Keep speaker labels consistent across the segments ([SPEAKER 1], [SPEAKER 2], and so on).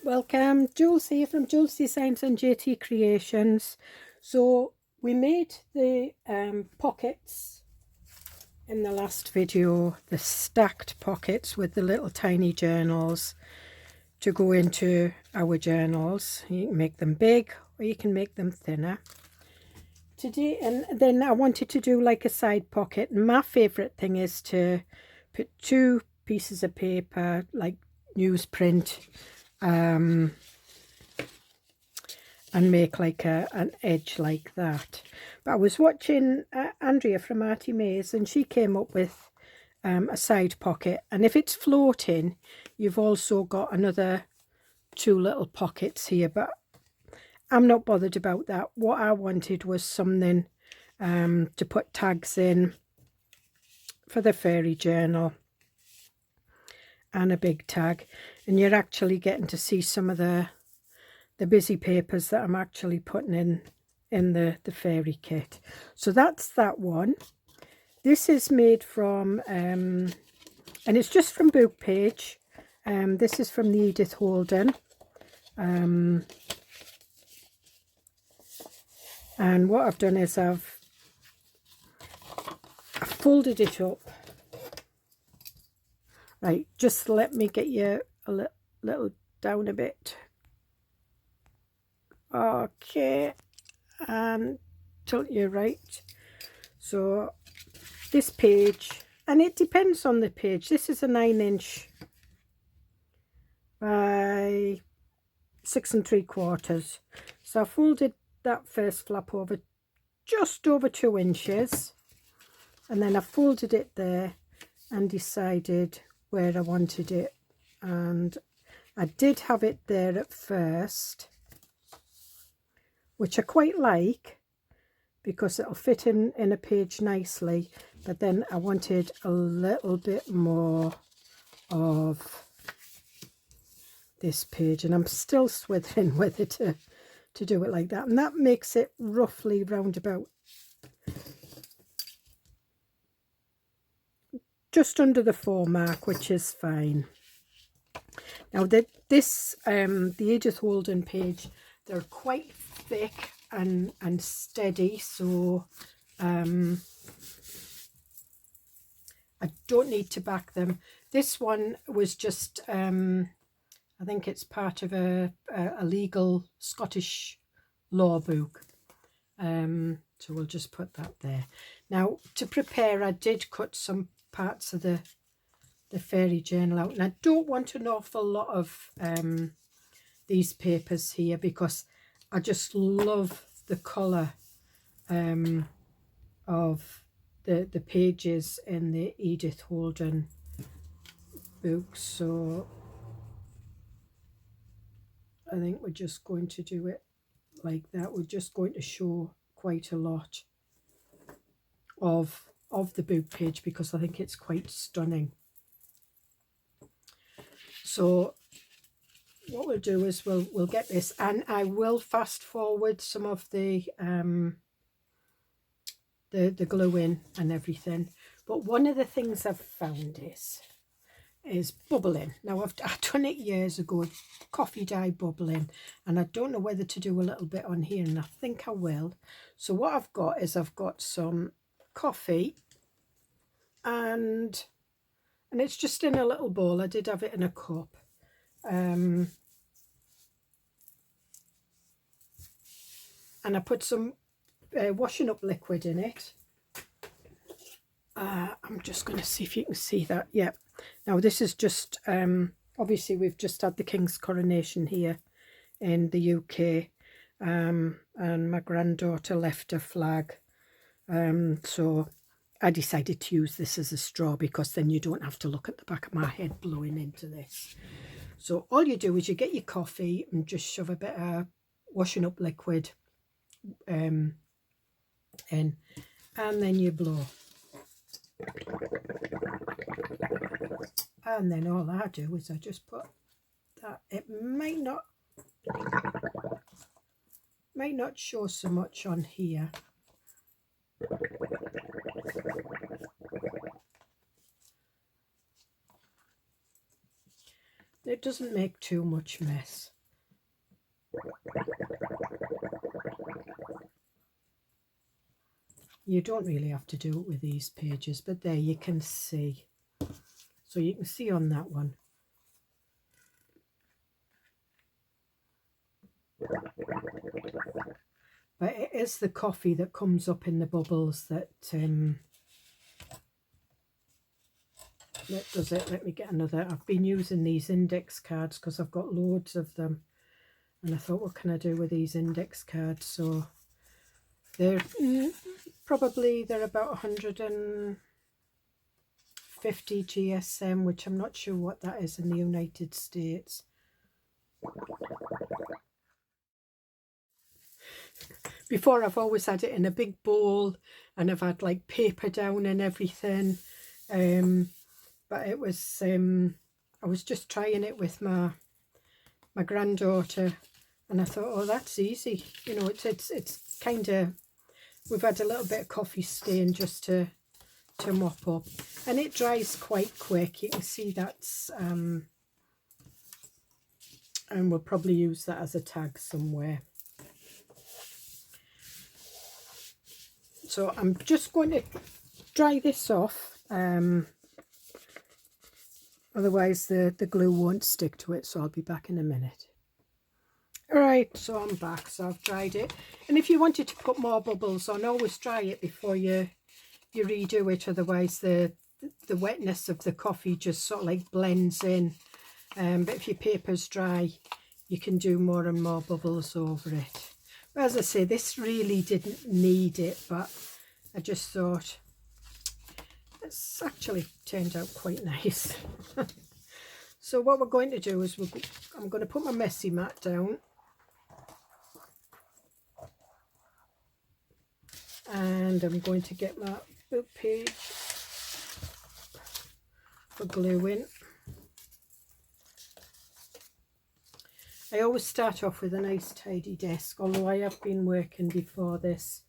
[SPEAKER 1] Welcome, Jules here from Joolsedesigns and JT Creations. So we made the pockets in the last video, the stacked pockets with the little tiny journals to go into our journals. You can make them big or you can make them thinner. Today, and then I wanted to do like a side pocket. My favorite thing is to put two pieces of paper, like newsprint, and make like an edge like that. But I was watching Andrea from Artymaze, and she came up with a side pocket, and if it's floating you've also got another two little pockets here, but I'm not bothered about that. What I wanted was something to put tags in for the fairy journal and a big tag, and you're actually getting to see some of the busy papers that I'm actually putting in the fairy kit. So that's that one. This is made from and it's just from Book Page. This is from the Edith Holden, and what I've done is I've folded it up. Right, just let me get you a little down a bit. Okay, and tilt you right. So this page, and it depends on the page. This is a 9" by 6 3/4. So I folded that first flap over just over 2 inches, and then I folded it there and decided where I wanted it, and I did have it there at first, which I quite like because it'll fit in a page nicely, but then I wanted a little bit more of this page, and I'm still swithering with it to do it like that, and that makes it roughly round about just under the 4 mark, which is fine. Now the Edith Holden page, they're quite thick and steady, so I don't need to back them. This one was just I think it's part of a legal Scottish law book, so we'll just put that there. Now to prepare, I did cut some parts of the fairy journal out, and I don't want an awful lot of these papers here because I just love the colour of the pages in the Edith Holden book. So I think we're just going to do it like that. We're just going to show quite a lot of the book page because I think it's quite stunning. So what we'll do is we'll get this, and I will fast forward some of the glue in and everything. But one of the things I've found is bubbling. Now I've done it years ago, coffee dye bubbling, and I don't know whether to do a little bit on here, and I think I will. So what I've got is I've got some coffee, and it's just in a little bowl. I did have it in a cup. And I put some washing up liquid in it. I'm just going to see if you can see that. Yeah. Now this is just, obviously we've just had the King's coronation here in the UK, and my granddaughter left a flag. So I decided to use this as a straw because then you don't have to look at the back of my head blowing into this. So all you do is you get your coffee and just shove a bit of washing up liquid in, and then you blow. And then all I do is I just put that. It might not show so much on here. It doesn't make too much mess. You don't really have to do it with these pages, but there you can see. So you can see on that one. But it is the coffee that comes up in the bubbles that does it. Let me get another. I've been using these index cards because I've got loads of them. And I thought, what can I do with these index cards? So they're they're about 150 GSM, which I'm not sure what that is in the United States. Before, I've always had it in a big bowl, and I've had like paper down and everything. But it was I was just trying it with my granddaughter, and I thought, oh, that's easy. You know, it's kind of, we've had a little bit of coffee stain just to mop up, and it dries quite quick. You can see that's and we'll probably use that as a tag somewhere. So I'm just going to dry this off, otherwise the glue won't stick to it, so I'll be back in a minute. Alright, so I'm back. So I've dried it, and if you wanted to put more bubbles on, always dry it before you redo it, otherwise the wetness of the coffee just sort of like blends in. But if your paper's dry, you can do more and more bubbles over it. But as I say, this really didn't need it, but I just thought it's actually turned out quite nice. So what we're going to do is I'm going to put my messy mat down, and I'm going to get my book page for gluing. I always start off with a nice tidy desk, although I have been working before this,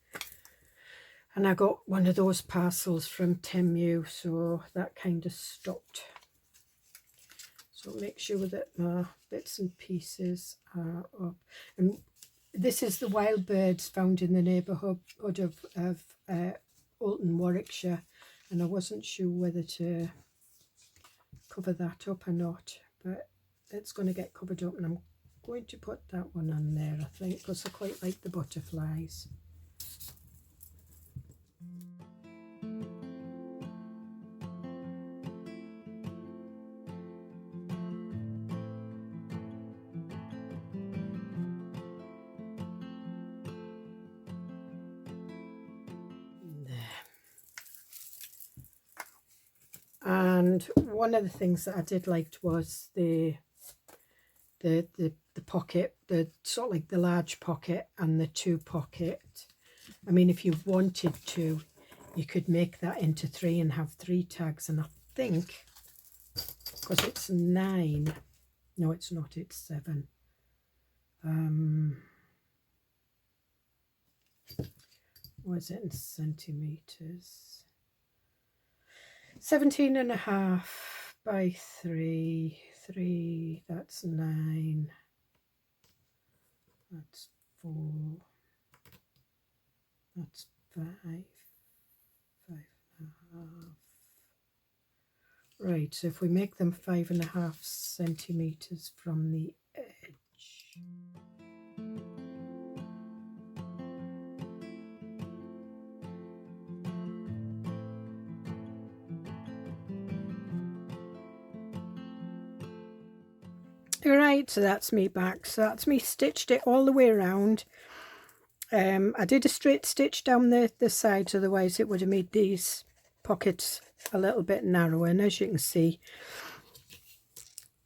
[SPEAKER 1] and I got one of those parcels from Temu, so that kind of stopped. So make sure that my bits and pieces are up. And this is the wild birds found in the neighbourhood of Alton, Warwickshire, and I wasn't sure whether to cover that up or not, but it's going to get covered up, and I'm going to put that one on there, I think, because I quite like the butterflies. And one of the things that I did like was the pocket, the sort of like the large pocket and the 2 pocket. I mean, if you wanted to, you could make that into 3 and have 3 tags. And I think, because it's 9, no, it's not, it's 7. What is it in centimeters? 17.5 by 3, that's 9, that's 4, that's 5, 5.5. Right, so if we make them 5.5 centimeters from the edge. Alright, so that's me back. So that's me stitched it all the way around. I did a straight stitch down the sides, otherwise it would have made these pockets a little bit narrower. And as you can see,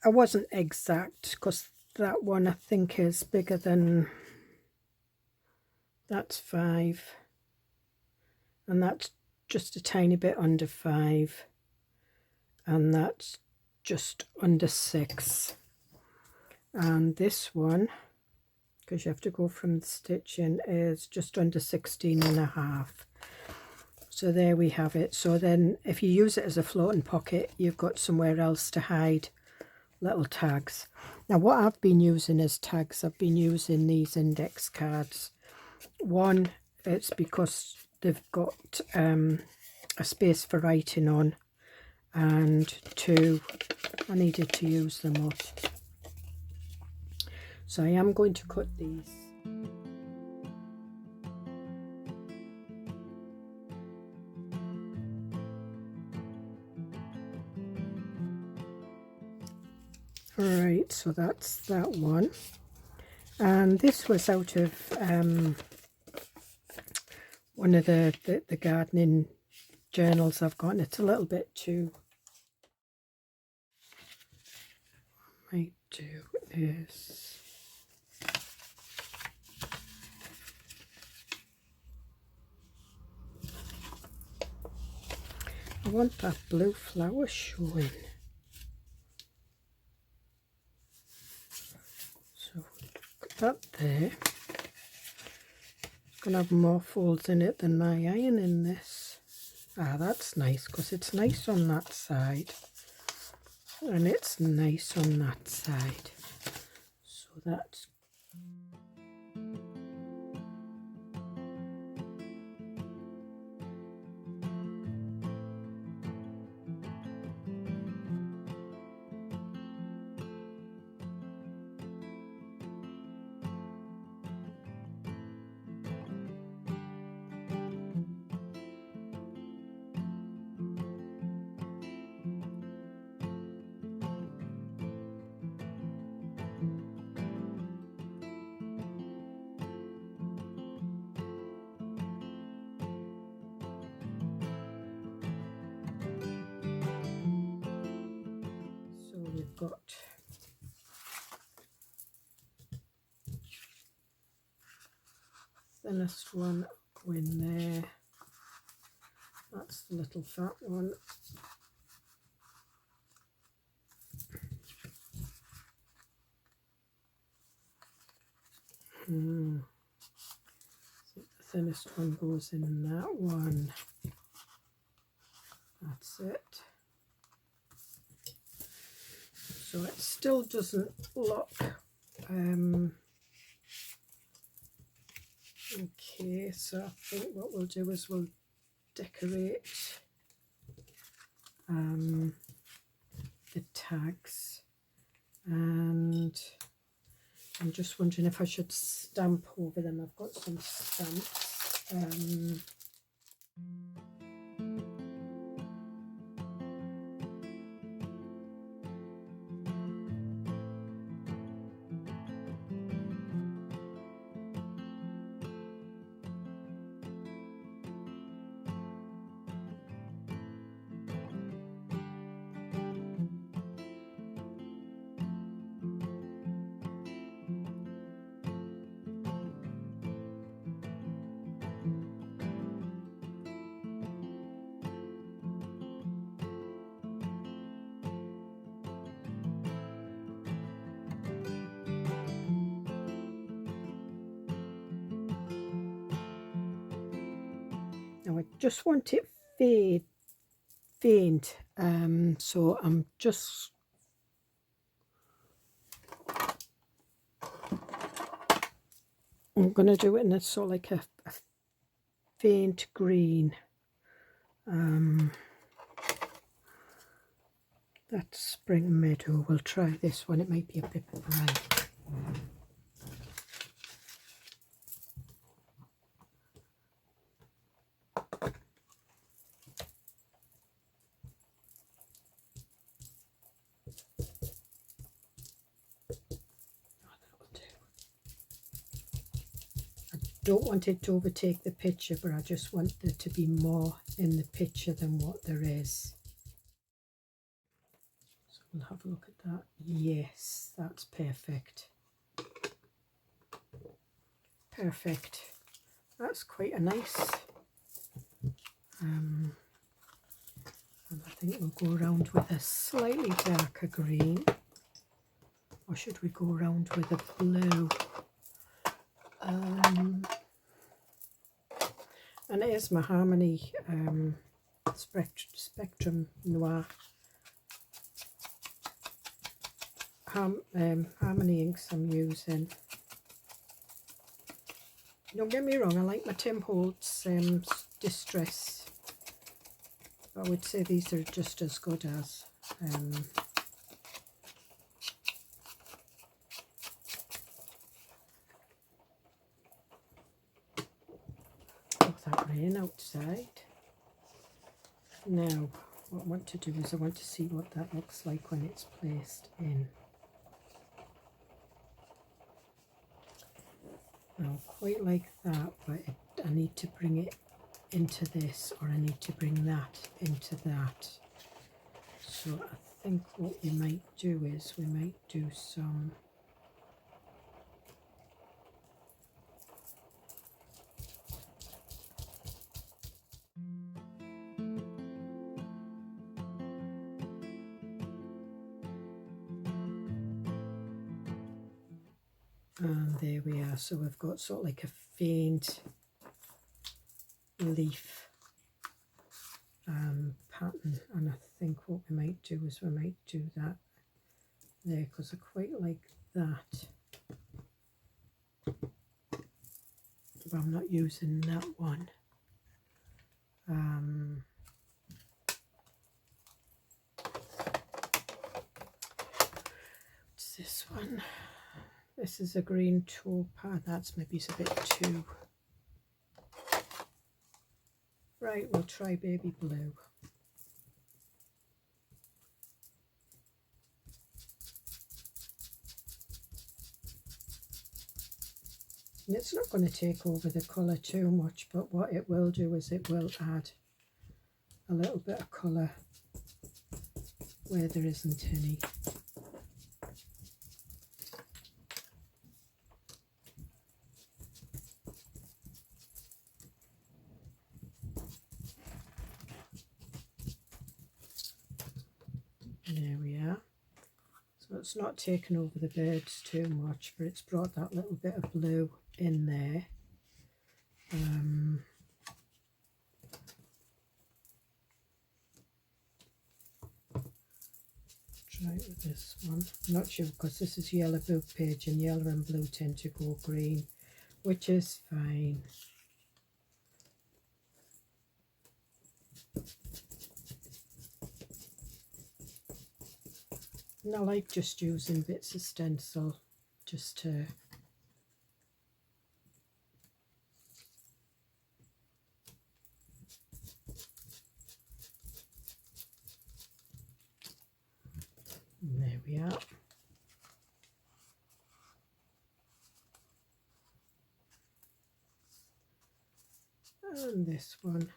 [SPEAKER 1] I wasn't exact, because that one I think is bigger than, that's 5, and that's just a tiny bit under 5, and that's just under 6. And this one, because you have to go from the stitching, is just under 16.5. So there we have it. So then if you use it as a floating pocket, you've got somewhere else to hide little tags. Now what I've been using as tags, I've been using these index cards. One, it's because they've got a space for writing on, and two, I needed to use them up. So I am going to cut these. Alright, so that's that one. And this was out of one of the gardening journals I've got, and it's a little bit too... What I might do is... I want that blue flower showing. So put that there. It's going to have more folds in it than my iron in this. Ah, that's nice, because it's nice on that side. And it's nice on that side. So that's... We've got thinnest one going there. That's the little fat one. So the thinnest one goes in that one. That's it. So it still doesn't look okay, so I think what we'll do is we'll decorate the tags, and I'm just wondering if I should stamp over them. I've got some stamps. Now I just want it faint, so I'm just going to do it in a sort of like a faint green. That's Spring Meadow. We'll try this one. It might be a bit bright. Don't want it to overtake the picture, but I just want there to be more in the picture than what there is. So we'll have a look at that. Yes, that's perfect. Perfect. That's quite a nice. And I think we'll go around with a slightly darker green. Or should we go around with a blue? And it is my Harmony Spectrum Noir Harmony inks I'm using. Don't get me wrong, I like my Tim Holtz Distress, but I would say these are just as good as. Oh, that rain outside. Now, what I want to do is I want to see what that looks like when it's placed in. Now, quite like that, but I need to bring it into this, or I need to bring that into that. So I think what we might do is we might do some and there we are. So we've got sort of like a faint leaf pattern, and I think what we might do is we might do that there, because I quite like that, but I'm not using that one. What's this one? This is a green taupe. That's maybe a bit too. Right, we'll try baby blue. And it's not going to take over the colour too much, but what it will do is it will add a little bit of colour where there isn't any. There we are. So it's not taken over the birds too much, but it's brought that little bit of blue in there. Try it with this one. I'm not sure, because this is yellow book page, and yellow and blue tend to go green, which is fine. And I like just using bits of stencil just to there we are. And this one.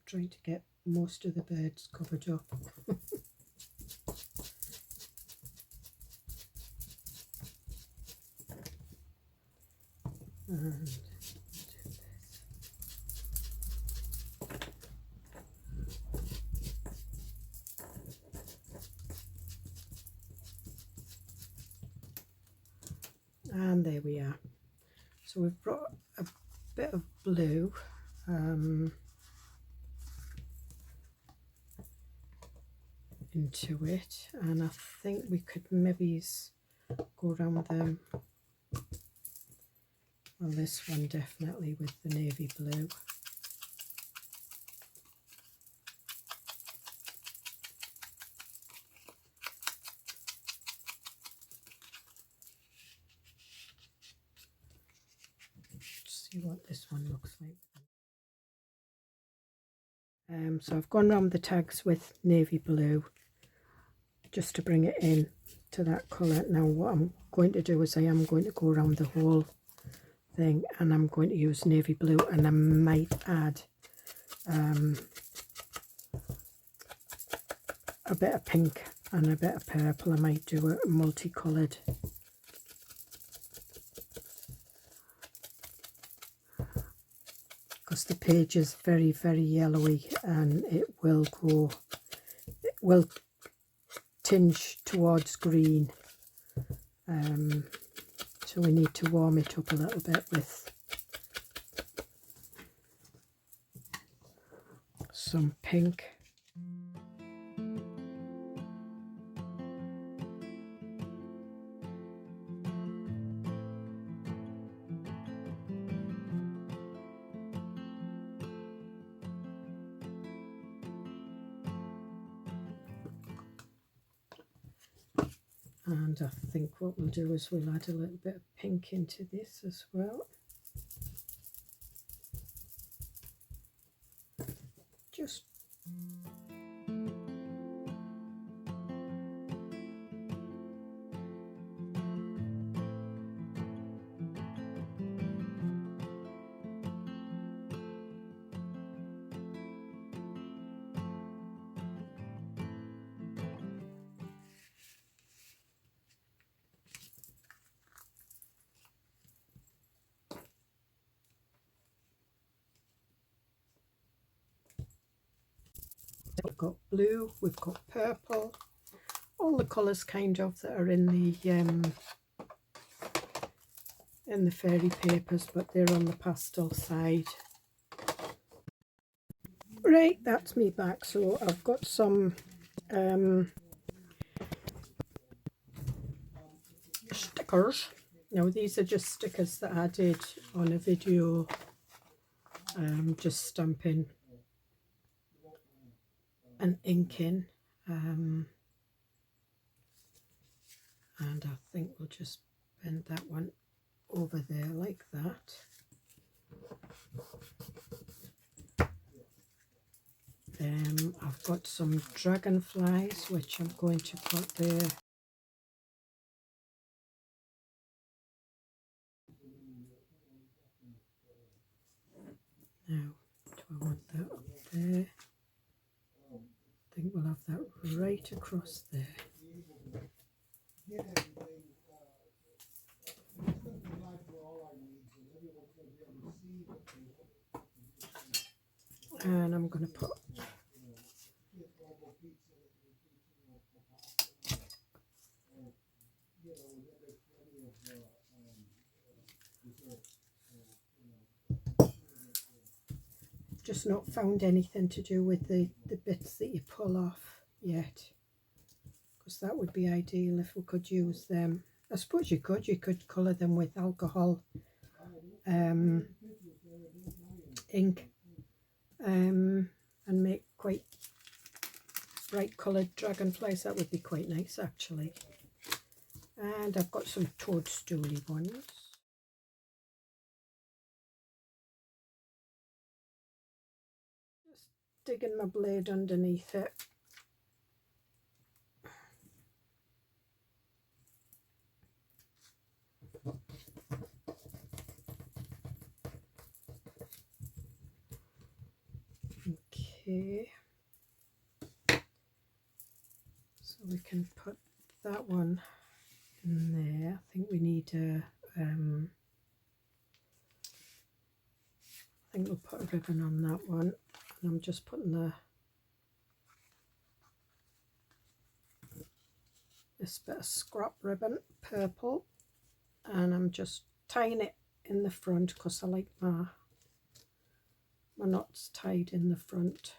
[SPEAKER 1] Trying to get most of the birds covered up. And and there we are. So we've brought a bit of blue into it, and I think we could maybe go around them. Well, this one definitely with the navy blue. See what this one looks like. So I've gone around the tags with navy blue just to bring it in to that colour. Now what I'm going to do is I am going to go around the whole thing, and I'm going to use navy blue, and I might add a bit of pink and a bit of purple. I might do a multicoloured. Because the page is very, very yellowy, and it will tinge towards green. So we need to warm it up a little bit with some pink. And I think what we'll do is we'll add a little bit of pink into this as well. Just we've got blue, we've got purple, all the colours kind of that are in the fairy papers, but they're on the pastel side. Right, that's me back. So I've got some stickers. Now these are just stickers that I did on a video, just stamping and inking, and I think we'll just bend that one over there like that. I've got some dragonflies which I'm going to put there. Now, do I want that up there? I think we'll have that right across there. And I'm going to put just not found anything to do with the bits that you pull off yet, because that would be ideal if we could use them. I suppose you could colour them with alcohol ink and make quite bright coloured dragonflies. That would be quite nice actually. And I've got some toadstooly ones. Just digging my blade underneath it. Okay, so we can put that one in there. I think we need a I think we'll put a ribbon on that one, and I'm just putting this bit of scrap ribbon, purple, and I'm just tying it in the front because I like my knots tied in the front,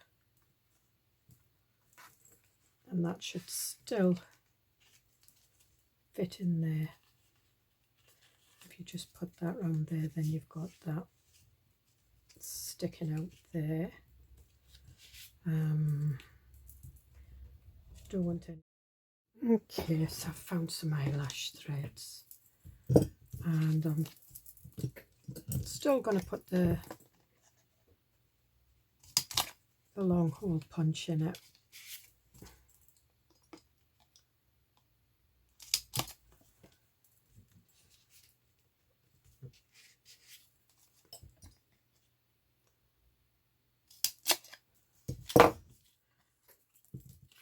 [SPEAKER 1] and that should still fit in there. If you just put that round there, then you've got that sticking out there. Don't want it. Okay, so I've found some eyelash threads, and I'm still going to put the long hole punch in it.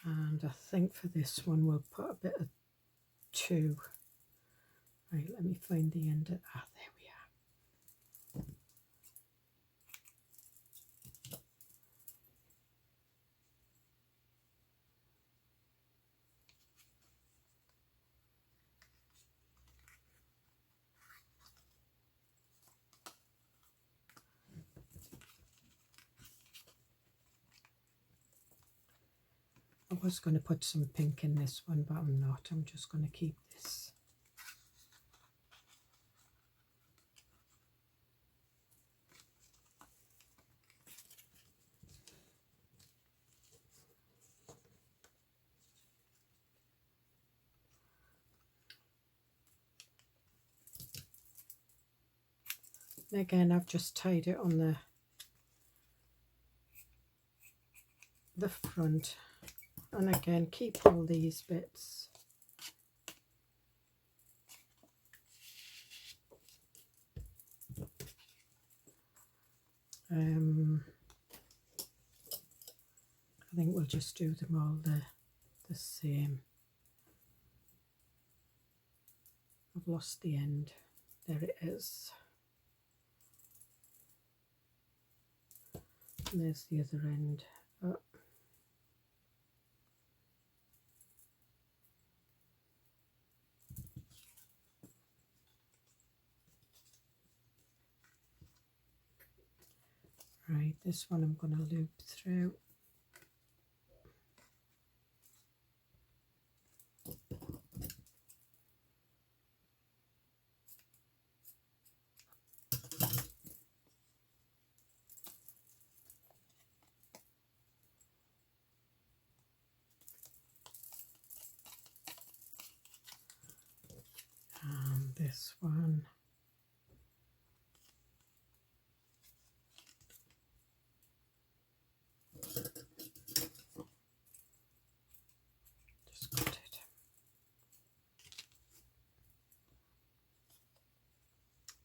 [SPEAKER 1] And I think for this one we'll put a bit of 2. Right, let me find the end of there we are. I was going to put some pink in this one, but I'm not. I'm just going to keep this. And again, I've just tied it on the front, and again keep all these bits. I think we'll just do them all the same. I've lost the end. There it is. And there's the other end. Oh. Right, this one I'm going to loop through. And this one. Just got it.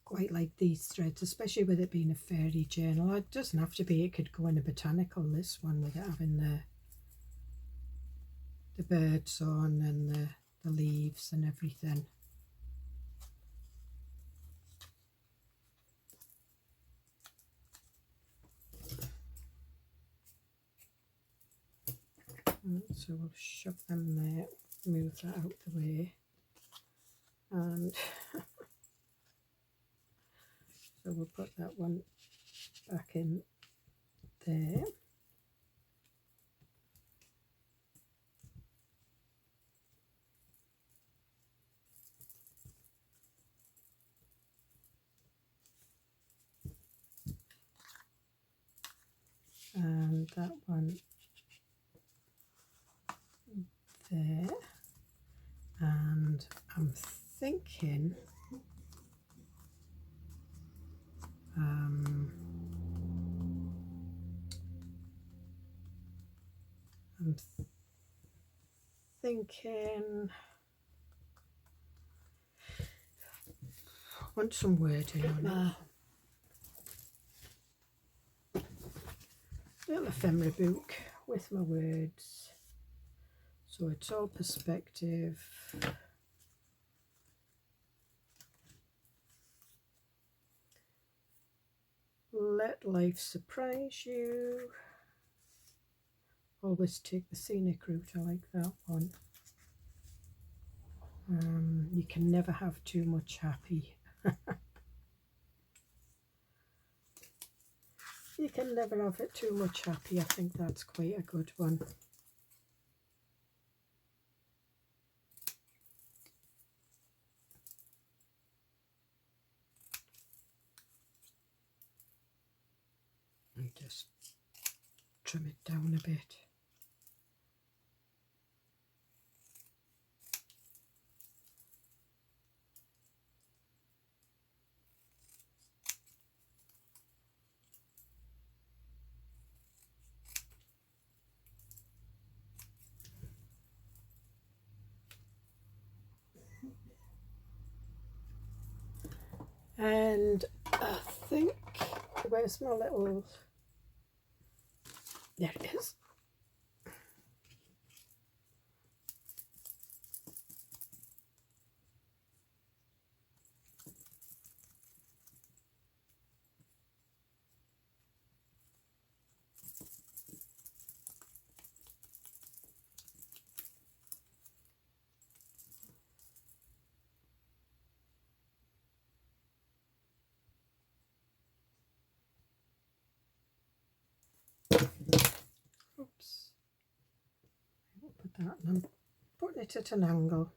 [SPEAKER 1] Quite like these threads, especially with it being a fairy journal. It doesn't have to be, it could go in a botanical, this one, with it having the birds on and the leaves and everything. So we'll shove them there, move that out the way, and so we'll put that one back in there. And that one there, and I'm thinking I want some wording on it. Little ephemera book with my words, so it's all perspective. Let life surprise you. Always take the scenic route. I like that one. You can never have too much happy. You can never have it too much happy. I think that's quite a good one. And just trim it down a bit. And I think, where's my little, there it is. Oops. I'll put that in. I'm putting it at an angle.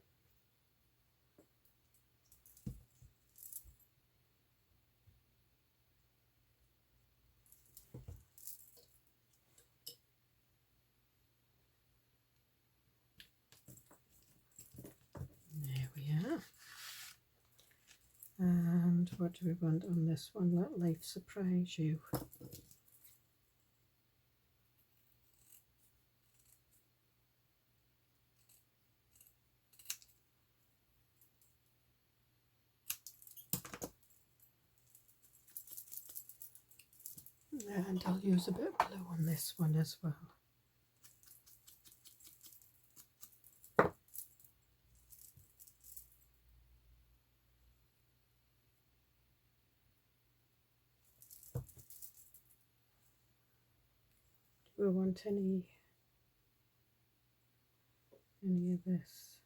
[SPEAKER 1] There we are. And what what do we want on this one? Let life surprise you. And I'll use a bit of blue on this one as well. Do we want any of this?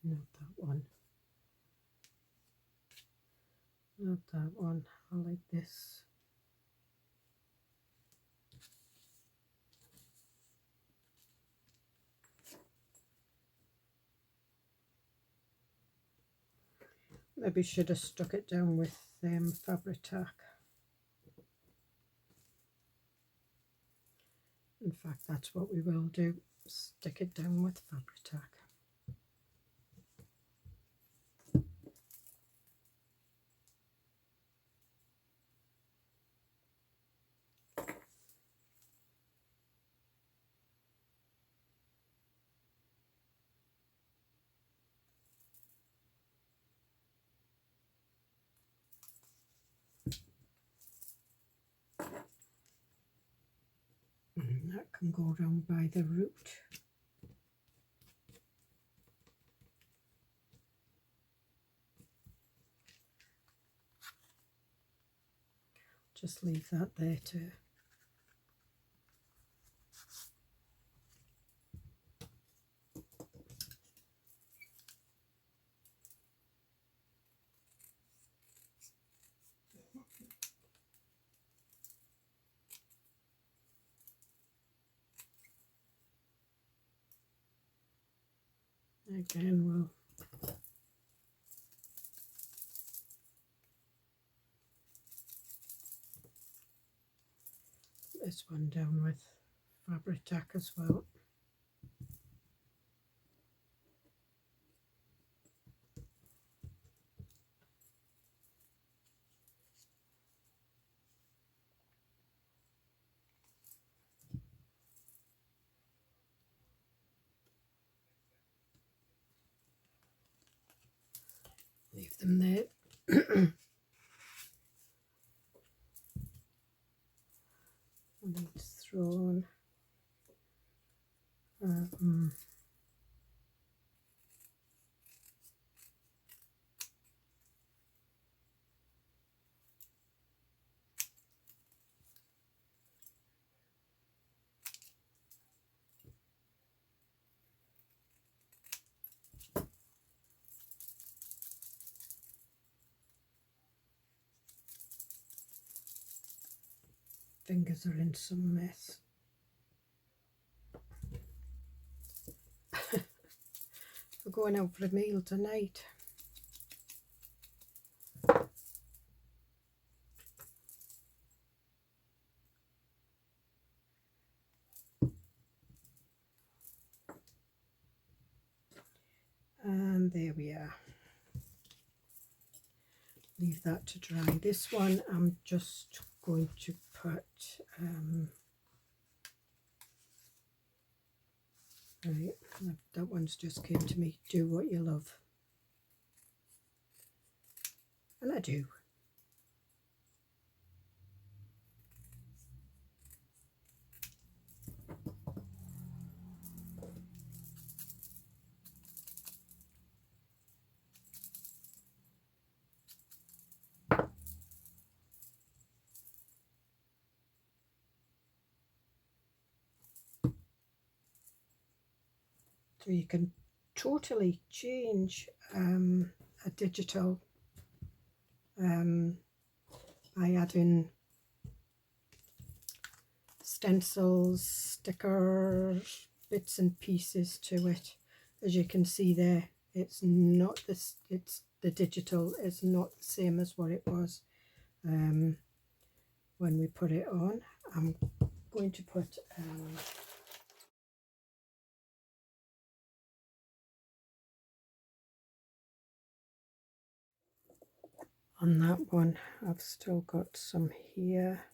[SPEAKER 1] Not that one. Not that one. I like this. Maybe should have stuck it down with fabric tack. In fact, that's what we will do. Stick it down with fabric tack. And that can go around by the root. Just leave that there too. Again, we'll put this one down with fabric tack as well. Leave them there. And it's thrown. Fingers are in some mess. We're going out for a meal tonight. And there we are. Leave that to dry. This one I'm just going to put right, that one's just came to me. Do what you love. And I do. So you can totally change a digital by adding stencils, stickers, bits and pieces to it. As you can see there, it's not this. It's the digital is not the same as what it was when we put it on. I'm going to put on that one. I've still got some here.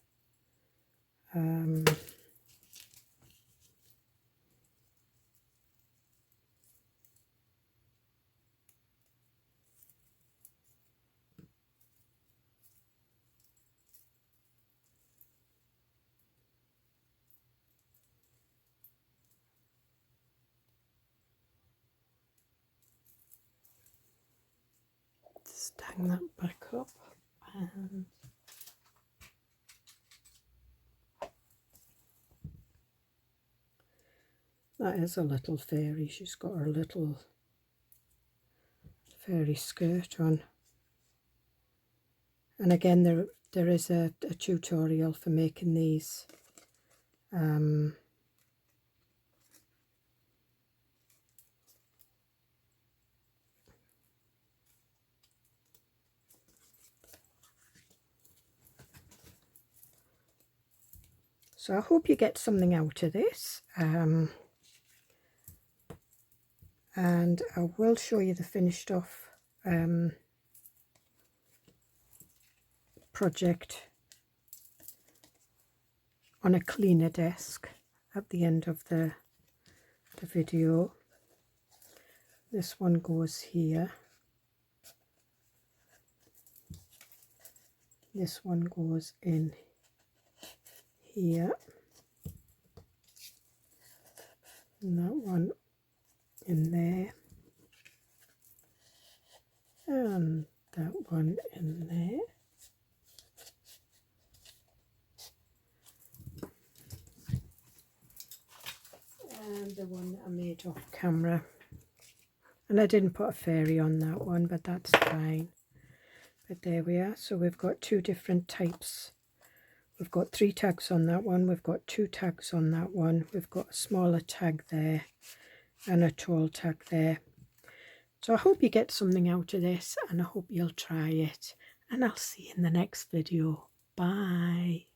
[SPEAKER 1] Just hang that back up, and that is a little fairy. She's got her little fairy skirt on. And again, there is a tutorial for making these. So I hope you get something out of this. And I will show you the finished off project on a cleaner desk at the end of the video. This one goes here. This one goes in here. And that one in there. And that one in there. And the one that I made off camera. And I didn't put a fairy on that one, but that's fine. But there we are. So we've got two different types. We've got 3 tags on that one. We've got 2 tags on that one. We've got a smaller tag there and a tall tag there. So I hope you get something out of this, and I hope you'll try it. And I'll see you in the next video. Bye.